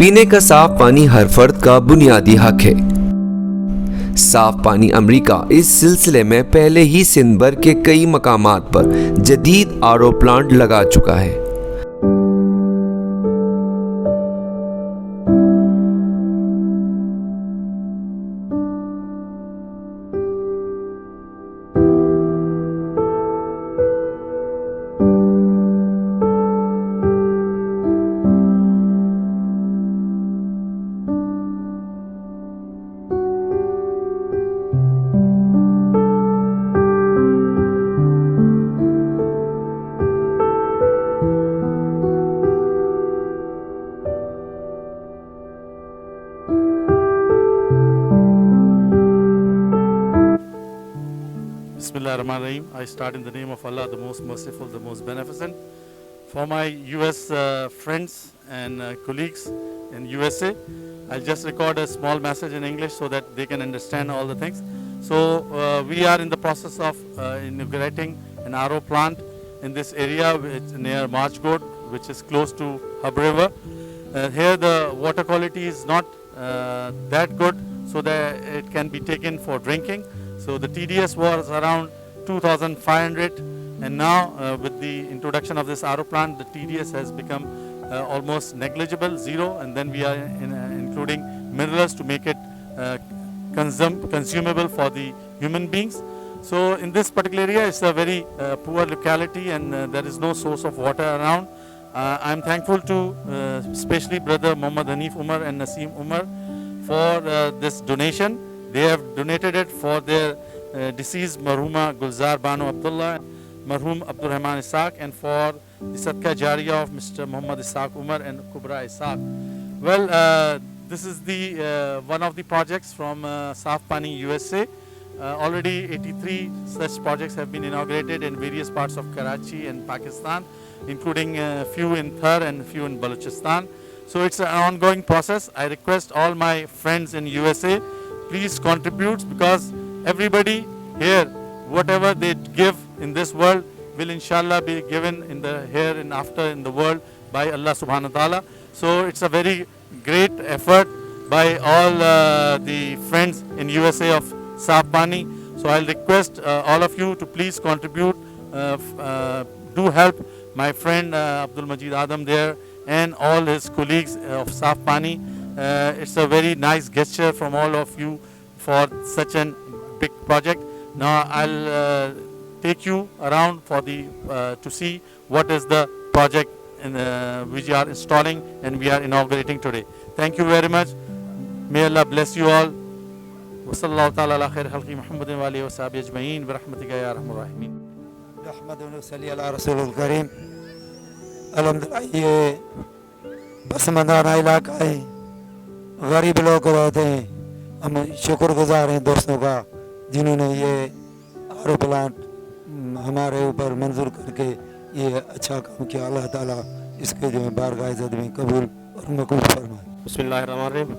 पीने का साफ पानी हर फर्द का बुनियादी हक है। साफ पानी अमेरिका इस सिलसिले में पहले ही सिंध भर के कई मकामात पर जदीद आरओ प्लांट लगा चुका है। Bismillahirrahmanirrahim. I start in the name of Allah, the most merciful, the most beneficent. For my US friends and colleagues in USA, I'll just record a small message in English so that they can understand all the things. So we are in the process of inaugurating an RO plant in this area near Masjid, which is close to Hub River. Here the water quality is not that good, so that it can be taken for drinking. So the TDS was around 2,500, and now with the introduction of this RO plant, the TDS has become almost negligible, zero, and then we are including minerals to make it consumable for the human beings. So in this particular area, it's a very poor locality, and there is no source of water around. I'm thankful to especially brother Mohamed, Hanif Omar and Nasim Omar for this donation. They have donated it for their deceased marhuma Gulzarbanu Abdulla, marhum Abdulrehman Issak, and for the Sadqa Jariya of Mr. Mohamed Issak Umar and Kubra Issak. Well, this is the one of the projects from Saaf Paani, USA. Already 83 such projects have been inaugurated in various parts of Karachi and Pakistan, including a few in Thar and a few in Balochistan. So it's an ongoing process. I request all my friends in USA, please contribute, because everybody here, whatever they give in this world will inshallah be given in the here and after in the world by Allah subhanahu wa ta'ala. So it's a very great effort by all the friends in USA of Saaf Paani. So I'll request all of you to please contribute, do help my friend Abdul Majid Adam there and all his colleagues of Saaf Paani. It's a very nice gesture from all of you for such a big project. Now I'll take you around for the to see what is the project which we are installing and we are inaugurating today. Thank you very much. May Allah bless you all. Wassallallahu ta'ala ala khair khalqi Muhammadin wa alihi wa sahbihi ajma'in bi rahmatika ya arhamar rahimin. नहमदुहु व नसल्ली अला रसूलिल करीम। अल्हम्दुलिल्लाह ये पसमंदाना इलाका है, गरीब लोग रहते हैं। हम शुक्रगुजार हैं दोस्तों का जिन्होंने ये आरओ प्लांट हमारे ऊपर मंजूर करके ये अच्छा काम किया। अल्लाह ताला इसके जो है बारगाह इज़्ज़त में कबूल और मकबूल फरमाए। बिस्मिल्लाहिर्रहमानिर्रहीम।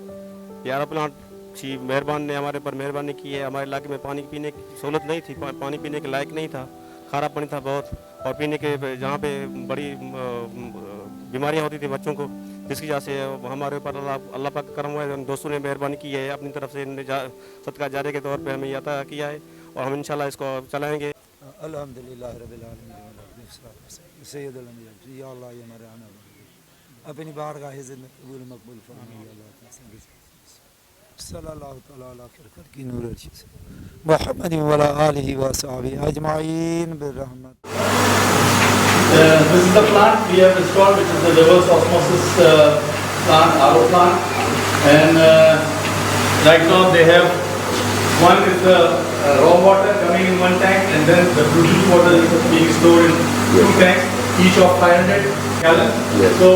ये आरओ प्लांट की मेहरबान ने हमारे पर मेहरबानी की है। हमारे इलाके में पानी पीने की सहूलत नहीं थी, पानी पीने के लायक नहीं था, खारा पानी था बहुत, और पीने के जहाँ पे बड़ी बीमारियाँ होती थी बच्चों को, जिसकी वजह से हमारे ऊपर अल्लाह पाक का करम हुआ है। दोस्तों ने मेहरबानी की है, अपनी तरफ से सदका जारे के तौर पे हमें अता किया है और हम इंशाल्लाह इसको चलाएँगे। अल्हम्दुलिल्लाह रब्बिल आलमीन सय्यदुल अंबिया या अल्लाह ये हमारे आना अपनी बारगाह इज़्ज़त में कबूल मकबूल फरमाइए। अल्लाह सल्लल्लाहु तआला अला खैर की नूर अर्श मोहम्मद व अला आलिहि व सहाबिहि ajwain बिरहमत। This is the plant we have installed, which is the reverse osmosis plant, RO plant, and right now they have one is the raw water coming in one tank, and then the produced water is being stored in two tanks, each of 500 gallons. Yes. So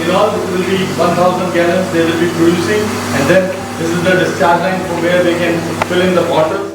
in all it will be 1,000 gallons they will be producing, and then this is the discharge line from where they can fill in the bottles.